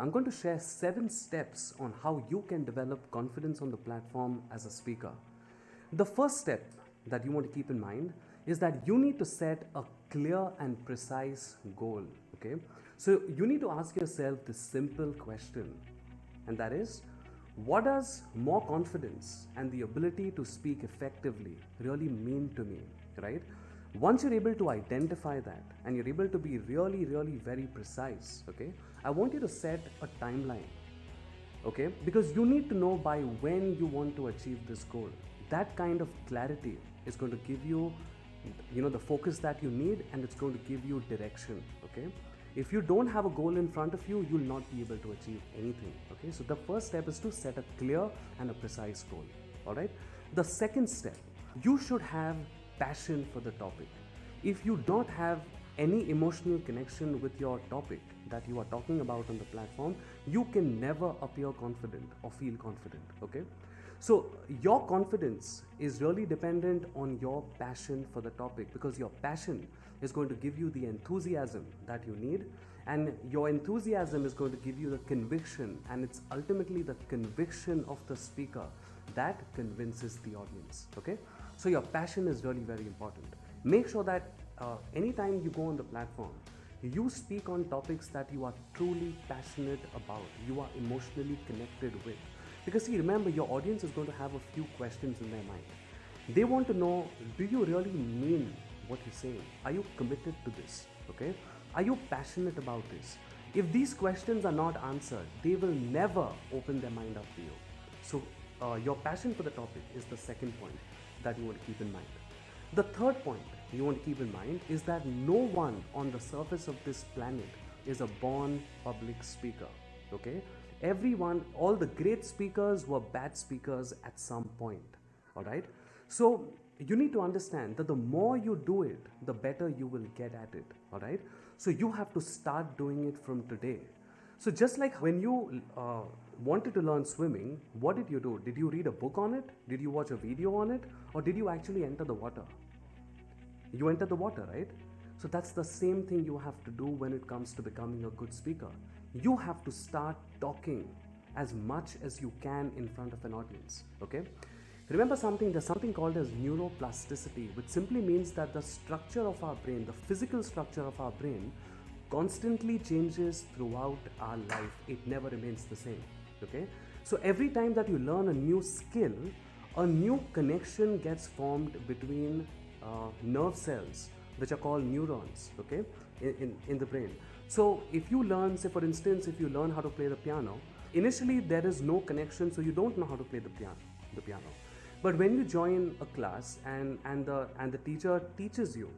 I'm going to share 7 steps on how you can develop confidence on the platform as a speaker. The first step that you want to keep in mind is that you need to set a clear and precise goal. Okay, so you need to ask yourself this simple question, and that is, what does more confidence and the ability to speak effectively really mean to me, right? Once you're able to identify that and you're able to be really very precise, okay, I want you to set a timeline, okay, because you need to know by when you want to achieve this goal. That kind of clarity is going to give you, the focus that you need, and it's going to give you direction. Okay, if you don't have a goal in front of you, you'll not be able to achieve anything. Okay, so the first step is to set a clear and a precise goal. All right, the second step, you should have passion for the topic. If you don't have any emotional connection with your topic that you are talking about on the platform, you can never appear confident or feel confident. Okay, so your confidence is really dependent on your passion for the topic, because your passion is going to give you the enthusiasm that you need, and your enthusiasm is going to give you the conviction, and it's ultimately the conviction of the speaker that convinces the audience. Okay, so your passion is really very important. Make sure that anytime you go on the platform, you speak on topics that you are truly passionate about, you are emotionally connected with. Because see, remember, your audience is going to have a few questions in their mind. They want to know, do you really mean what you're saying? Are you committed to this? Okay? Are you passionate about this? If these questions are not answered, they will never open their mind up to you. So your passion for the topic is the second point that you want to keep in mind. The third point you want to keep in mind is that no one on the surface of this planet is a born public speaker. Okay? Everyone, all the great speakers were bad speakers at some point. All right? So you need to understand that the more you do it, the better you will get at it. All right? So you have to start doing it from today. So just like when you wanted to learn swimming, what did you do? Did you read a book on it? Did you watch a video on it? Or did you actually enter the water? You enter the water, right? So that's the same thing you have to do when it comes to becoming a good speaker. You have to start talking as much as you can in front of an audience. Okay? Remember something, there's something called as neuroplasticity, which simply means that the structure of our brain, the physical structure of our brain, constantly changes throughout our life. It never remains the same. Okay? So every time that you learn a new skill, a new connection gets formed between nerve cells, which are called neurons, okay, in the brain. So if you learn, say for instance, if you learn how to play the piano, initially there is no connection, so you don't know how to play the piano. But when you join a class and the teacher teaches you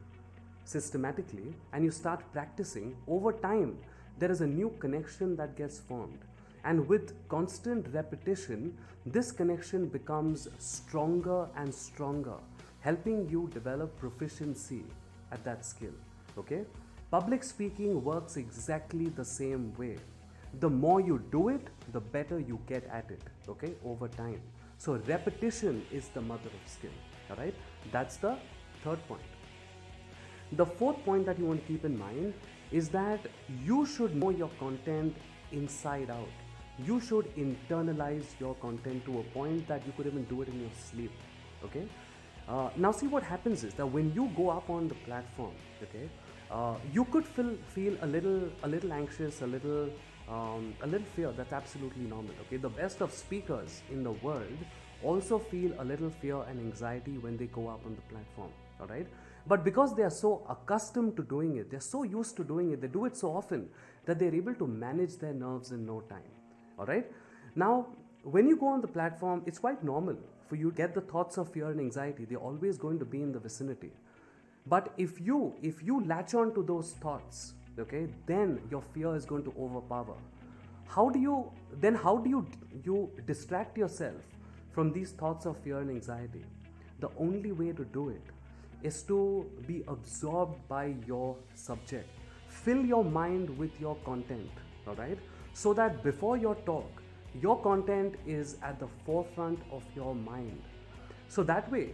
systematically and you start practicing, over time there is a new connection that gets formed. And with constant repetition, this connection becomes stronger and stronger, helping you develop proficiency at that skill. Okay? Public speaking works exactly the same way. The more you do it, the better you get at it, okay, over time. So repetition is the mother of skill. All right? That's the third point. The fourth point that you want to keep in mind is that you should know your content inside out. You should internalize your content to a point that you could even do it in your sleep. Okay? Now see, what happens is that when you go up on the platform, okay, you could feel a little anxious, a little fear. That's absolutely normal. Okay, the best of speakers in the world also feel a little fear and anxiety when they go up on the platform. All right, but because they are so accustomed to doing it, they're so used to doing it, they do it so often that they're able to manage their nerves in no time. All right, now when you go on the platform, it's quite normal for you to get the thoughts of fear and anxiety. They're always going to be in the vicinity. But if you latch on to those thoughts, okay, then your fear is going to overpower. How do you distract yourself from these thoughts of fear and anxiety? The only way to do it is to be absorbed by your subject. Fill your mind with your content, all right? So that before your talk, your content is at the forefront of your mind. So that way,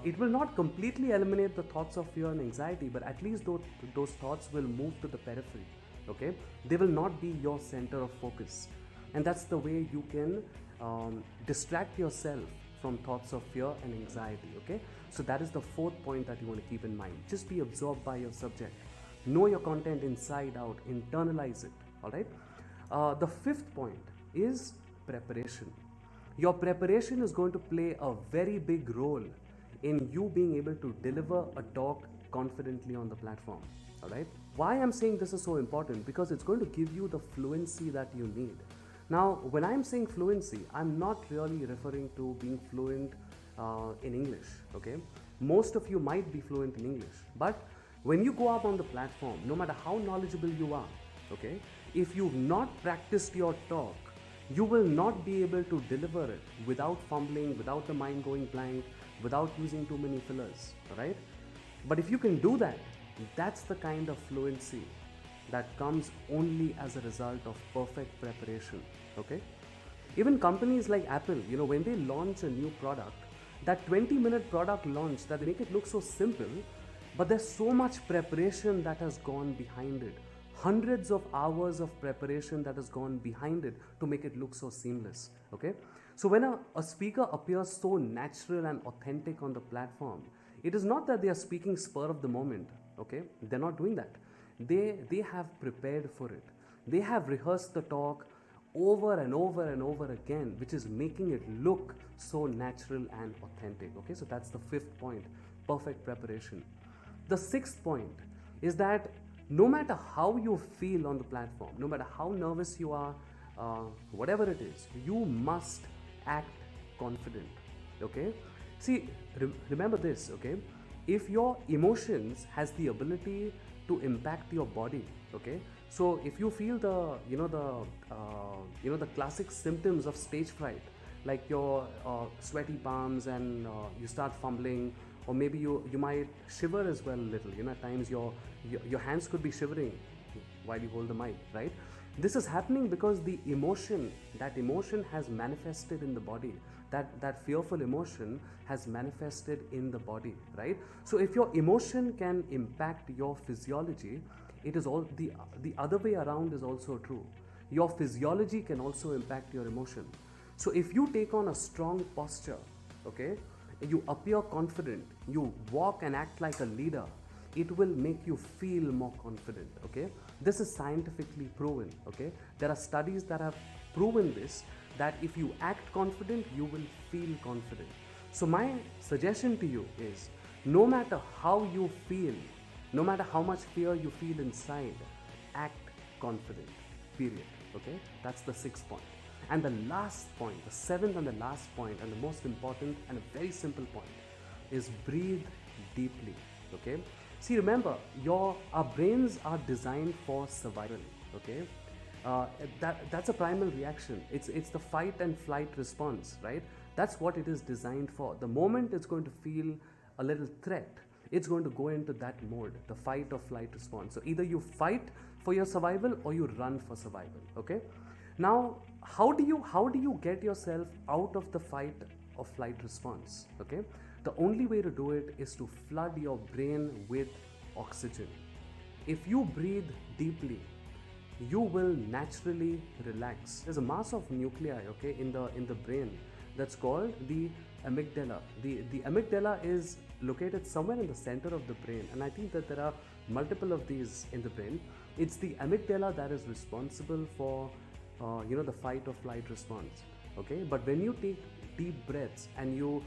it will not completely eliminate the thoughts of fear and anxiety, but at least those thoughts will move to the periphery. okay? They will not be your center of focus. And that's the way you can distract yourself from thoughts of fear and anxiety, okay? So that is the fourth point that you want to keep in mind. Just be absorbed by your subject. Know your content inside out, internalize it, all right? The fifth point is preparation. Your preparation is going to play a very big role in you being able to deliver a talk confidently on the platform, all right? Why I'm saying this is so important? Because it's going to give you the fluency that you need. Now, when I'm saying fluency, I'm not really referring to being fluent in English, okay? Most of you might be fluent in English, but when you go up on the platform, no matter how knowledgeable you are, okay, if you've not practiced your talk, you will not be able to deliver it without fumbling, without the mind going blank, without using too many fillers, right? But if you can do that, that's the kind of fluency that comes only as a result of perfect preparation, okay? Even companies like Apple, when they launch a new product, that 20-minute product launch, that they make it look so simple, but there's so much preparation that has gone behind it. Hundreds of hours of preparation that has gone behind it to make it look so seamless, okay? So when a speaker appears so natural and authentic on the platform, it is not that they are speaking spur of the moment, okay? They're not doing that. They have prepared for it. They have rehearsed the talk over and over and over again, which is making it look so natural and authentic, okay? So that's the fifth point, perfect preparation. The sixth point is that no matter how you feel on the platform, no matter how nervous you are, whatever it is, you must act confident, okay? See, remember this, okay? If your emotions has the ability to impact your body, okay? So if you feel the classic symptoms of stage fright, like your sweaty palms and you start fumbling, or maybe you might shiver as well a little, at times your hands could be shivering while you hold the mic, right? This is happening because that emotion has manifested in the body. That fearful emotion has manifested in the body, right? So if your emotion can impact your physiology, it is all the other way around is also true. Your physiology can also impact your emotion. So if you take on a strong posture, okay, you appear confident, you walk and act like a leader, it will make you feel more confident, okay? This is scientifically proven, okay? There are studies that have proven this, that if you act confident, you will feel confident. So my suggestion to you is, no matter how you feel, no matter how much fear you feel inside, act confident, period, okay? That's the sixth point. And the last point, the seventh and the last point, and the most important and a very simple point, is breathe deeply, okay? See, remember, our brains are designed for survival, okay? That's a primal reaction. It's the fight and flight response, right? That's what it is designed for. The moment it's going to feel a little threat, it's going to go into that mode, the fight or flight response. So either you fight for your survival or you run for survival, okay? Now, how do you get yourself out of the fight or flight response, okay? The only way to do it is to flood your brain with oxygen. If you breathe deeply, you will naturally relax. There's a mass of nuclei, okay, in the brain that's called the amygdala. The amygdala is located somewhere in the center of the brain, and I think that there are multiple of these in the brain. It's the amygdala that is responsible for the fight or flight response, okay? But when you take deep breaths and you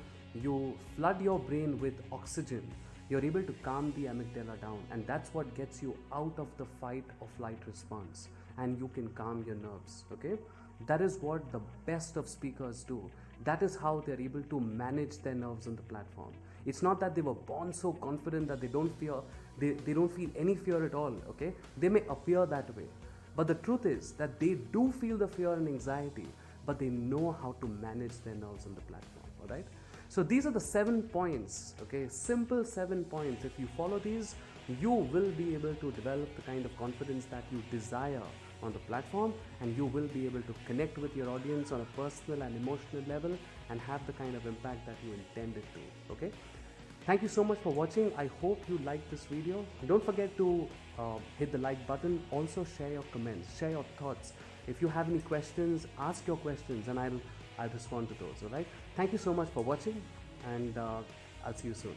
flood your brain with oxygen, you're able to calm the amygdala down, and that's what gets you out of the fight or flight response, and you can calm your nerves, okay? That is what the best of speakers do. That is how they're able to manage their nerves on the platform. It's not that they were born so confident that they don't feel any fear at all, okay? They may appear that way, but the truth is that they do feel the fear and anxiety, but they know how to manage their nerves on the platform, all right? So these are the 7 points, okay? Simple 7 points. If you follow these, you will be able to develop the kind of confidence that you desire on the platform, and you will be able to connect with your audience on a personal and emotional level and have the kind of impact that you intended to, okay? Thank you so much for watching. I hope you liked this video. Don't forget to hit the like button. Also share your comments, share your thoughts. If you have any questions, ask your questions and I'll respond to those. All right. Thank you so much for watching, and I'll see you soon.